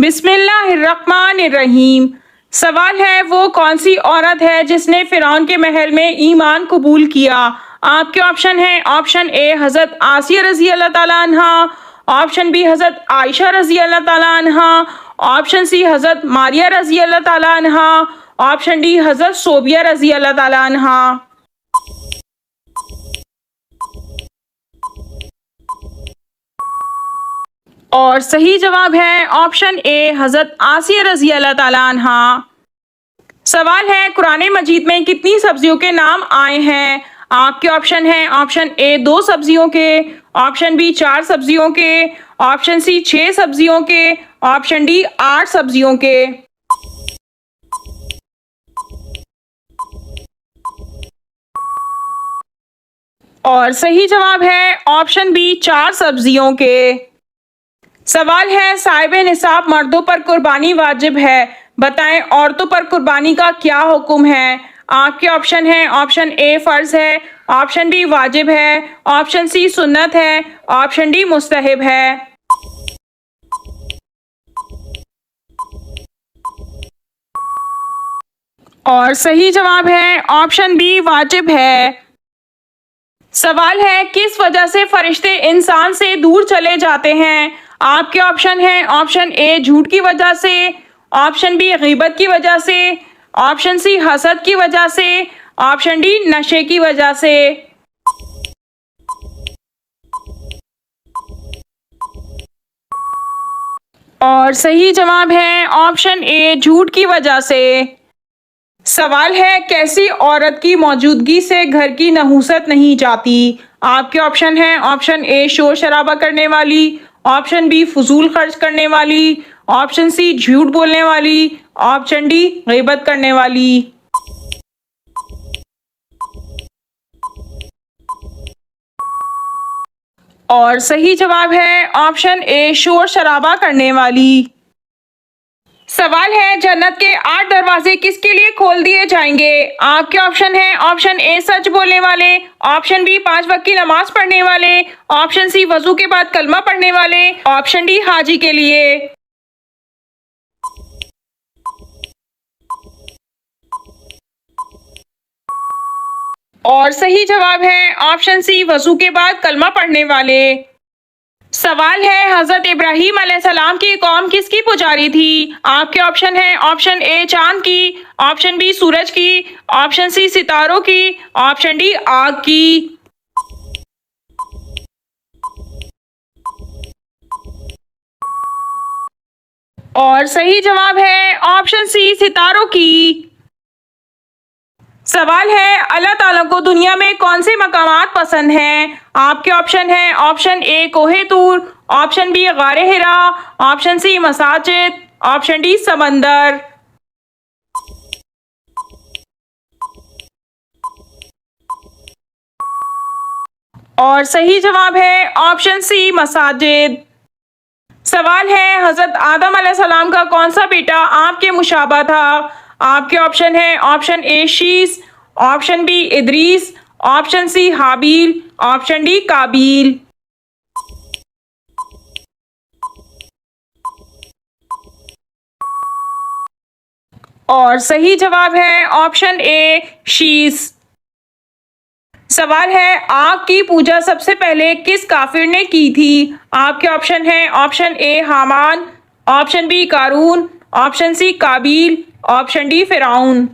बिस्मिल्लाहिर्रहमानिर्रहीम। सवाल है, वो कौन सी औरत है जिसने फिरौन के महल में ईमान कबूल किया? आपके ऑप्शन है, ऑप्शन ए हज़रत आसिया रजी अल्लाह ताला अन्हा, ऑप्शन बी हज़रत आयशा रजी अल्लाह ताला अन्हा, ऑप्शन सी हज़रत मारिया रजी अल्लाह ताला अन्हा, ऑप्शन डी हज़रत सोबिया रजी अल्लाह ताला अन्हा। और सही जवाब है ऑप्शन ए हज़रत आसिया रजी अल्लाह ताला अन्हा। सवाल है, कुरान मजीद में कितनी सब्जियों के नाम आए हैं? आपके ऑप्शन है, ऑप्शन ए 2 सब्जियों के, ऑप्शन बी 4 सब्जियों के, ऑप्शन सी 6 सब्जियों के, ऑप्शन डी 8 सब्जियों के। और सही जवाब है ऑप्शन बी 4 सब्जियों के। सवाल है, साहिब निसाब मर्दों पर कुर्बानी वाजिब है, बताएं औरतों पर कुर्बानी का क्या हुक्म है? आपके ऑप्शन है, ऑप्शन ए फर्ज है, ऑप्शन बी वाजिब है, ऑप्शन सी सुन्नत है, ऑप्शन डी मुस्तहब है। और सही जवाब है ऑप्शन बी वाजिब है। सवाल है, किस वजह से फरिश्ते इंसान से दूर चले जाते हैं? आपके ऑप्शन है, ऑप्शन ए झूठ की वजह से, ऑप्शन बी गीबत की वजह से, ऑप्शन सी हसद की वजह से, ऑप्शन डी नशे की वजह से। और सही जवाब है ऑप्शन ए झूठ की वजह से। सवाल है, कैसी औरत की मौजूदगी से घर की नहुसत नहीं जाती? आपके ऑप्शन है, ऑप्शन ए शोर शराबा करने वाली, ऑप्शन बी फजूल खर्च करने वाली, ऑप्शन सी झूठ बोलने वाली, ऑप्शन डी गीबत करने वाली। और सही जवाब है ऑप्शन ए शोर शराबा करने वाली। सवाल है, जन्नत के 8 दरवाजे किसके लिए खोल दिए जाएंगे? आपके ऑप्शन है, ऑप्शन ए सच बोलने वाले, ऑप्शन बी 5 वक्त की नमाज पढ़ने वाले, ऑप्शन सी वजू के बाद कलमा पढ़ने वाले, ऑप्शन डी हाजी के लिए। और सही जवाब है ऑप्शन सी वजू के बाद कलमा पढ़ने वाले। सवाल है, हजरत इब्राहीम अलैहिस्सलाम की कौम किसकी पुजारी थी? आपके ऑप्शन है, ऑप्शन ए चांद की, ऑप्शन बी सूरज की, ऑप्शन सी सितारों की, ऑप्शन डी आग की। और सही जवाब है ऑप्शन सी सितारों की। सवाल है, अल्लाह ताला को दुनिया में कौन से मकामात पसंद हैं? आपके ऑप्शन है, ऑप्शन ए कोहे तूर, ऑप्शन बी गारे हिरा, ऑप्शन सी मसाजिद, ऑप्शन डी समंदर। और सही जवाब है ऑप्शन सी मसाजिद। सवाल है, हजरत आदम अलैहिस्सलाम का कौन सा बेटा आपके मुशाबा था? आपके ऑप्शन है, ऑप्शन ए शीस, ऑप्शन बी इदरीस, ऑप्शन सी हाबील, ऑप्शन डी काबील। और सही जवाब है ऑप्शन ए शीस। सवाल है, आग की पूजा सबसे पहले किस काफिर ने की थी? आपके ऑप्शन है, ऑप्शन ए हामान, ऑप्शन बी कारून, ऑप्शन सी काबील, ऑप्शन डी फिरौन।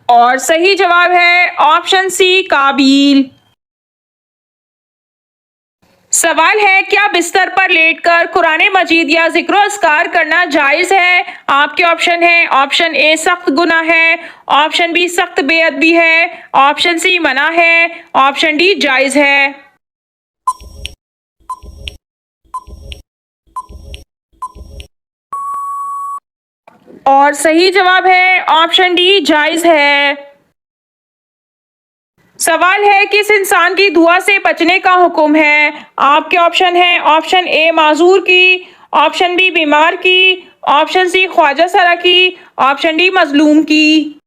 और सही जवाब है ऑप्शन सी काबील। सवाल है, क्या बिस्तर पर लेटकर कुरान मजीद या जिक्र अस्कार करना जायज़ है? आपके ऑप्शन है, ऑप्शन ए सख्त गुनाह है, ऑप्शन बी सख्त बेअदबी है, ऑप्शन सी मना है, ऑप्शन डी जायज़ है। और सही जवाब है ऑप्शन डी जायज़ है। सवाल है, किस इंसान की दुआ से बचने का हुक्म है? आपके ऑप्शन है, ऑप्शन ए माजूर की, ऑप्शन बी बीमार की, ऑप्शन सी ख्वाजा सरा की, ऑप्शन डी मजलूम की।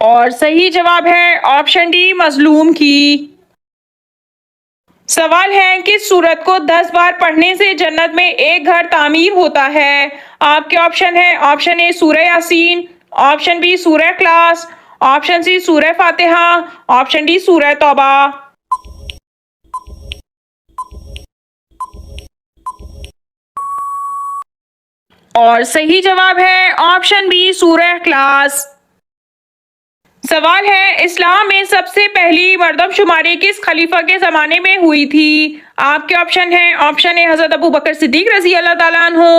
और सही जवाब है ऑप्शन डी मजलूम की। सवाल है कि सूरत को 10 बार पढ़ने से जन्नत में एक घर तामीर होता है। आपके ऑप्शन है ऑप्शन ए सूरह यासीन, ऑप्शन बी सूरह इखलास, ऑप्शन सी सूरह फातिहा, ऑप्शन डी सूरह तौबा। और सही जवाब है ऑप्शन बी सूरह इखलास। सवाल है इस्लाम में सबसे पहली मर्दमशुमारी किस खलीफा के ज़माने में हुई थी। आपके ऑप्शन है ऑप्शन ए हज़रत अबू बकर सिद्दीक रज़ी अल्लाह ताला अन्हु,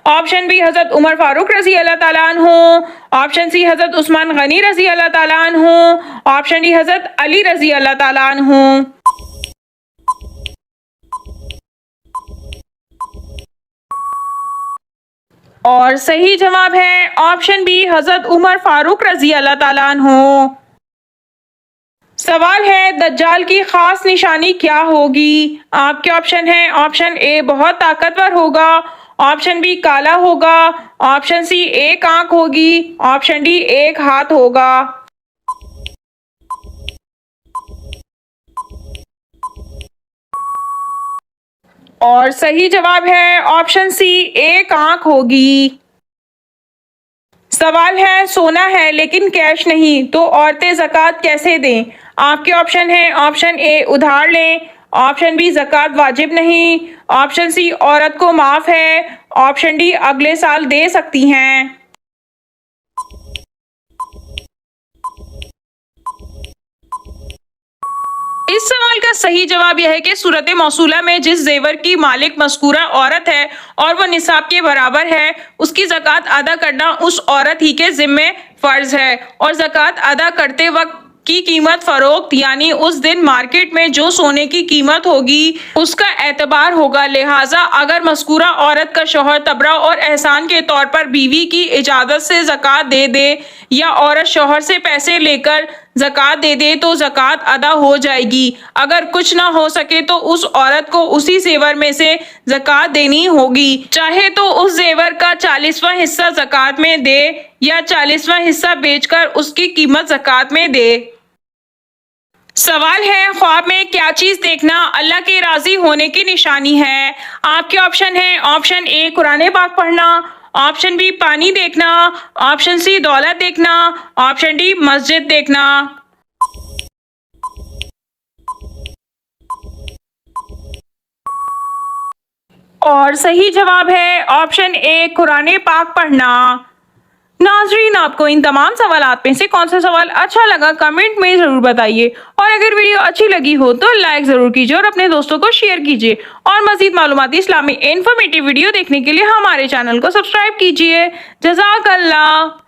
ऑप्शन बी हज़रत उमर फारूक रज़ी अल्लाह ताला अन्हु, ऑप्शन सी हज़रत उस्मान गनी रज़ी अल्लाह ताला अन्हु, ऑप्शन डी हज़रत अली रज़ी अल्लाह ताला अन्हु। और सही जवाब है ऑप्शन बी हज़रत उमर फारूक रज़ी अल्लाह ताला अन्हु। सवाल है दज्जाल की खास निशानी क्या होगी। आपके ऑप्शन है ऑप्शन ए बहुत ताकतवर होगा, ऑप्शन बी काला होगा, ऑप्शन सी एक आंख होगी, ऑप्शन डी एक हाथ होगा। और सही जवाब है ऑप्शन सी एक आंख होगी। सवाल है सोना है लेकिन कैश नहीं तो औरतें ज़कात कैसे दें। आपके ऑप्शन है ऑप्शन ए उधार लें, ऑप्शन बी ज़कात वाजिब नहीं, ऑप्शन सी औरत को माफ़ है, ऑप्शन डी अगले साल दे सकती हैं। इस सवाल का सही जवाब यह है कि सूरत मौसूला में जिस जेवर की मालिक मज़कूरा औरत है और वह निसाब के बराबर है, उसकी ज़कात अदा करना उस औरत ही के ज़िम्मे फ़र्ज है। और ज़कात अदा करते वक्त की कीमत फरोख्त यानी उस दिन मार्केट में जो सोने की कीमत होगी उसका एतबार होगा। लिहाजा अगर मज़कूरा औरत का शौहर तबरा और एहसान के तौर पर बीवी की इजाज़त से ज़कात दे दे या औरत शौहर से पैसे लेकर ज़कात दे दे तो ज़कात अदा हो जाएगी। अगर कुछ ना हो सके तो उस औरत को उसी जेवर में से ज़कात देनी होगी, चाहे तो उस जेवर का 40वां हिस्सा ज़कात में दे या 40वां हिस्सा बेचकर उसकी कीमत ज़कात में दे। सवाल है ख्वाब में क्या चीज देखना अल्लाह के राजी होने की निशानी है। आपके ऑप्शन है ऑप्शन ए कुरान पाक पढ़ना, ऑप्शन बी पानी देखना, ऑप्शन सी दौलत देखना, ऑप्शन डी मस्जिद देखना। और सही जवाब है ऑप्शन ए कुरान पाक पढ़ना। नाजरीन आपको इन तमाम सवालात में से कौन सा सवाल अच्छा लगा कमेंट में ज़रूर बताइए, और अगर वीडियो अच्छी लगी हो तो लाइक ज़रूर कीजिए और अपने दोस्तों को शेयर कीजिए। और मज़ीद मालूमाती इस्लामी इन्फॉर्मेटिव वीडियो देखने के लिए हमारे चैनल को सब्सक्राइब कीजिए। जज़ाकल्लाह।